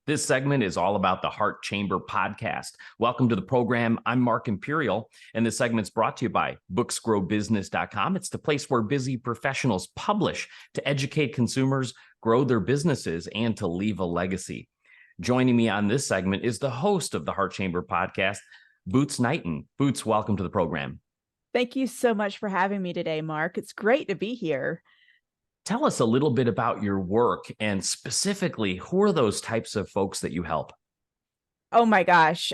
This segment is all about the Heart Chamber podcast. Welcome to the program. I'm Mark Imperial, and this segment's brought to you by booksgrowbusiness.com. It's the place where busy professionals publish to educate consumers, grow their businesses, and to leave a legacy. Joining me on this segment is the host of the Heart Chamber podcast, Boots Knighton. Boots, welcome to the program. Thank you so much for having me today, Mark. It's great to be here. Tell us a little bit about your work and specifically, who are those types of folks that you help? Oh my gosh.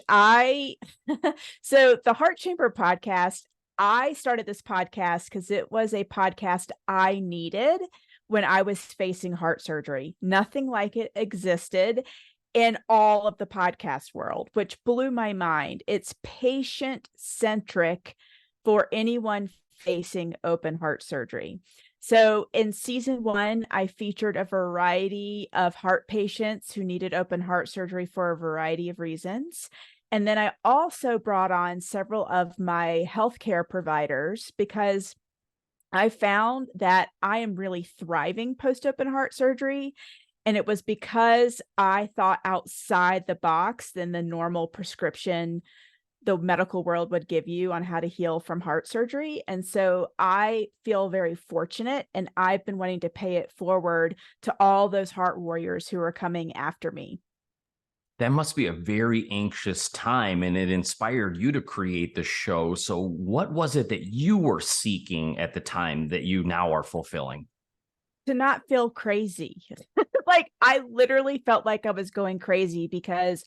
So the Heart Chamber podcast, I started this podcast because it was a podcast I needed when I was facing heart surgery. Nothing like it existed in all of the podcast world, which blew my mind. It's patient-centric for anyone facing open heart surgery. So in season 1, I featured a variety of heart patients who needed open heart surgery for a variety of reasons. And then I also brought on several of my healthcare providers because I found that I am really thriving post-open heart surgery. And it was because I thought outside the box than the normal prescription the medical world would give you on how to heal from heart surgery. And so I feel very fortunate, and I've been wanting to pay it forward to all those heart warriors who are coming after me. That must be a very anxious time, and it inspired you to create the show. So what was it that you were seeking at the time that you now are fulfilling? To not feel crazy. Like I literally felt like I was going crazy because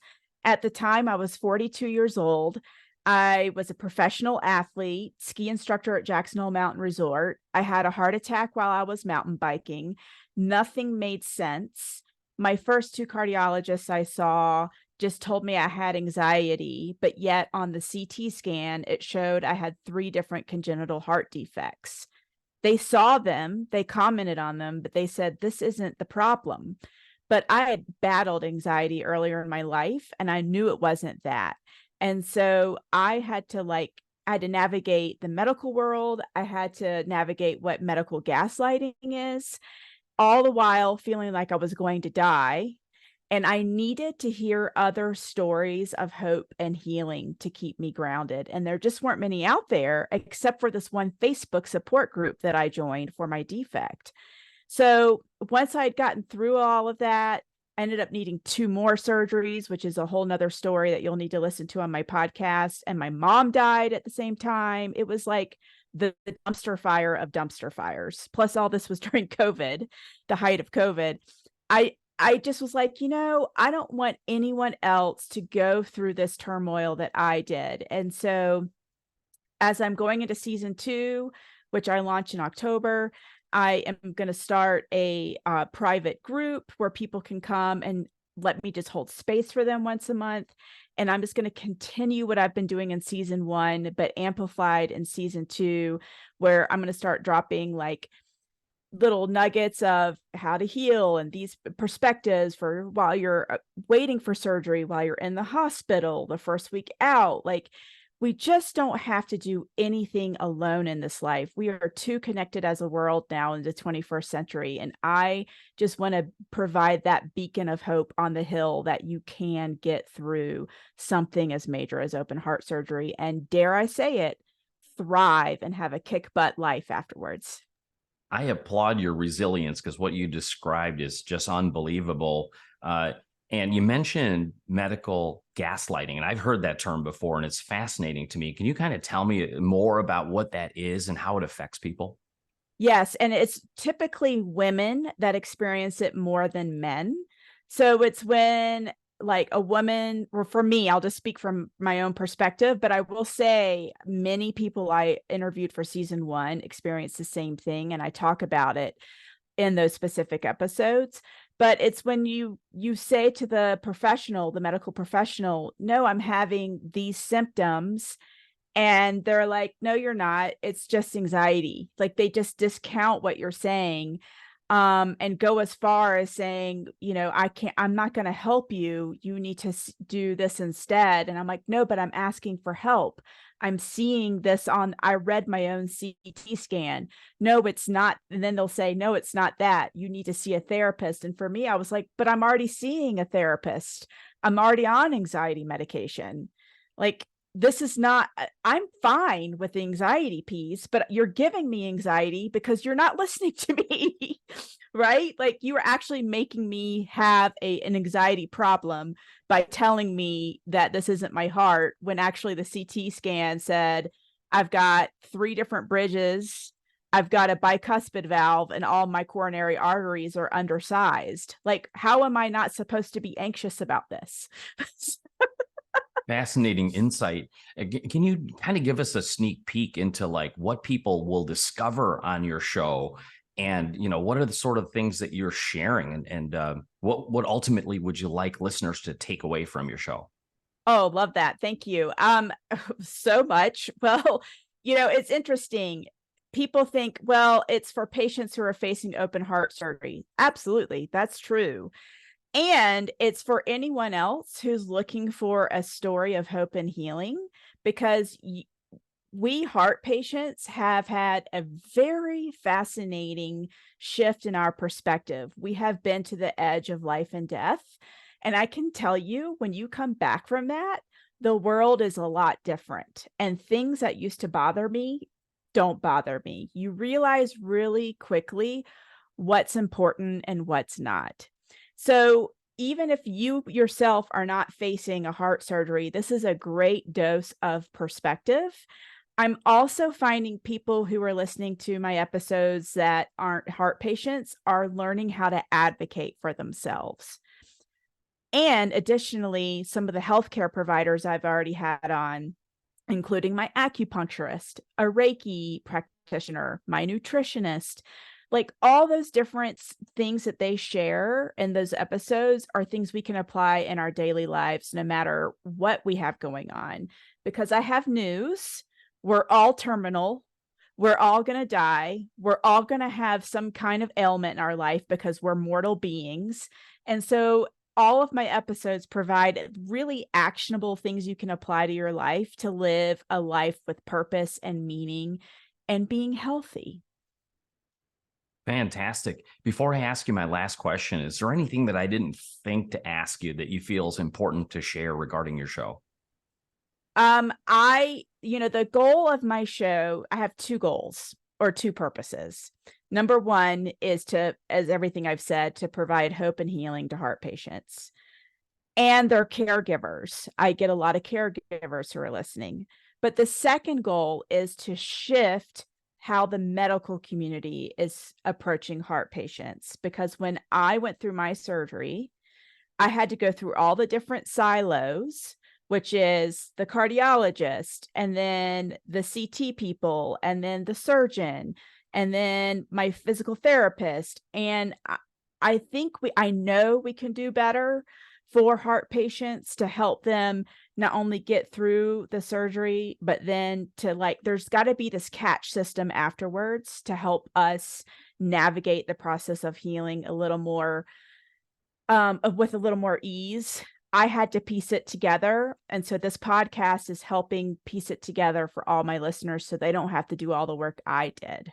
at the time, I was 42 years old. I was a professional athlete, ski instructor at Jackson Hole Mountain Resort. I had a heart attack while I was mountain biking. Nothing made sense. My first 2 cardiologists I saw just told me I had anxiety, but yet on the CT scan, it showed I had 3 different congenital heart defects. They saw them, they commented on them, but they said, this isn't the problem. But I had battled anxiety earlier in my life, and I knew it wasn't that. And so I had to navigate the medical world. I had to navigate what medical gaslighting is, all the while feeling like I was going to die. And I needed to hear other stories of hope and healing to keep me grounded. And there just weren't many out there, except for this one Facebook support group that I joined for my defect. So once I had gotten through all of that, I ended up needing 2 more surgeries, which is a whole nother story that you'll need to listen to on my podcast. And my mom died at the same time. It was like the dumpster fire of dumpster fires. Plus, all this was during COVID, the height of COVID. I just was like, I don't want anyone else to go through this turmoil that I did. And so as I'm going into season 2, which I launched in October, I am going to start a private group where people can come and let me just hold space for them once a month. And I'm just going to continue what I've been doing in season 1, but amplified in season 2, where I'm going to start dropping like little nuggets of how to heal and these perspectives for while you're waiting for surgery, while you're in the hospital, the first week out. Like, we just don't have to do anything alone in this life. We are too connected as a world now in the 21st century. And I just want to provide that beacon of hope on the hill that you can get through something as major as open heart surgery. And dare I say it, thrive and have a kick butt life afterwards. I applaud your resilience because what you described is just unbelievable. And you mentioned medical gaslighting, and I've heard that term before, and it's fascinating to me. Can you kind of tell me more about what that is and how it affects people? Yes, and it's typically women that experience it more than men. So it's when like a woman, or for me, I'll just speak from my own perspective, but I will say many people I interviewed for season 1 experienced the same thing, and I talk about it in those specific episodes. But it's when you say to the professional, the medical professional, no, I'm having these symptoms. And they're like, no, you're not. It's just anxiety. Like they just discount what you're saying, and go as far as saying, I'm not going to help you. You need to do this instead. And I'm like, no, but I'm asking for help. I'm seeing this I read my own CT scan. No, it's not. And then they'll say, no, it's not that. You need to see a therapist. And for me, I was like, but I'm already seeing a therapist. I'm already on anxiety medication. Like, this is not, I'm fine with the anxiety piece, but you're giving me anxiety because you're not listening to me, right? Like, you are actually making me have an anxiety problem by telling me that this isn't my heart, when actually the CT scan said, I've got 3 different bridges, I've got a bicuspid valve, and all my coronary arteries are undersized. Like, how am I not supposed to be anxious about this? Fascinating insight. Can you kind of give us a sneak peek into like what people will discover on your show, and what are the sort of things that you're sharing, and what ultimately would you like listeners to take away from your show? Oh, love that. Thank you. So much. Well, it's interesting. People think, well, it's for patients who are facing open heart surgery. Absolutely. That's true. And it's for anyone else who's looking for a story of hope and healing, because we heart patients have had a very fascinating shift in our perspective. We have been to the edge of life and death. And I can tell you, when you come back from that, the world is a lot different. And things that used to bother me don't bother me. You realize really quickly what's important and what's not. So even if you yourself are not facing a heart surgery, this is a great dose of perspective. I'm also finding people who are listening to my episodes that aren't heart patients are learning how to advocate for themselves. And additionally, some of the healthcare providers I've already had on, including my acupuncturist, a Reiki practitioner, my nutritionist, like all those different things that they share in those episodes are things we can apply in our daily lives, no matter what we have going on. Because I have news. We're all terminal. We're all going to die. We're all going to have some kind of ailment in our life because we're mortal beings. And so all of my episodes provide really actionable things you can apply to your life to live a life with purpose and meaning and being healthy. Fantastic. Before I ask you my last question, is there anything that I didn't think to ask you that you feel is important to share regarding your show? The goal of my show, I have 2 goals or 2 purposes. Number 1 is to, as everything I've said, to provide hope and healing to heart patients and their caregivers. I get a lot of caregivers who are listening. But the second goal is to shift how the medical community is approaching heart patients. Because when I went through my surgery, I had to go through all the different silos, which is the cardiologist, and then the CT people, and then the surgeon, and then my physical therapist. And I think I know we can do better for heart patients to help them not only get through the surgery, but then to there's got to be this catch system afterwards to help us navigate the process of healing a little more, with a little more ease. I had to piece it together. And so this podcast is helping piece it together for all my listeners so they don't have to do all the work I did.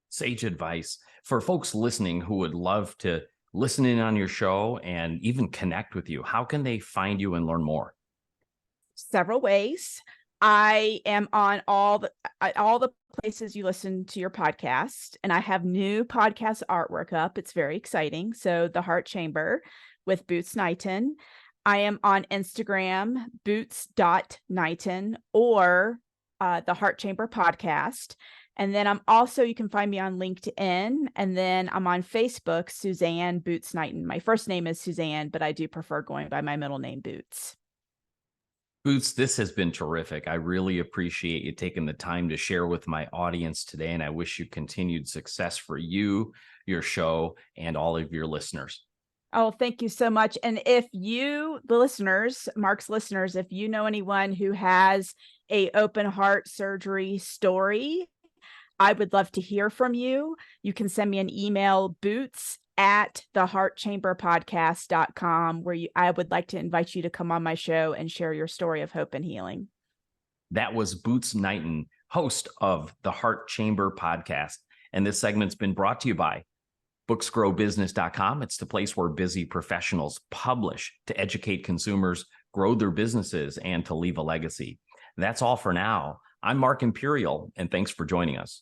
Sage advice for folks listening who would love to listen in on your show and even connect with you. How can they find you and learn more? Several ways. I am on all the places you listen to your podcast, and I have new podcast artwork up. It's very exciting. So the Heart Chamber with Boots Knighton. I am on Instagram, boots.knighton, or the Heart Chamber podcast. And then you can find me on LinkedIn, and then I'm on Facebook, Suzanne Boots Knighton. My first name is Suzanne, but I do prefer going by my middle name, Boots. Boots, this has been terrific. I really appreciate you taking the time to share with my audience today, and I wish you continued success for you, your show, and all of your listeners. Oh, thank you so much. And if you, the listeners, Mark's listeners, if you know anyone who has a open heart surgery story, I would love to hear from you. You can send me an email, boots@theheartchamberpodcast.com, where I would like to invite you to come on my show and share your story of hope and healing. That was Boots Knighton, host of the Heart Chamber podcast. And this segment's been brought to you by booksgrowbusiness.com. It's the place where busy professionals publish to educate consumers, grow their businesses, and to leave a legacy. That's all for now. I'm Mark Imperial, and thanks for joining us.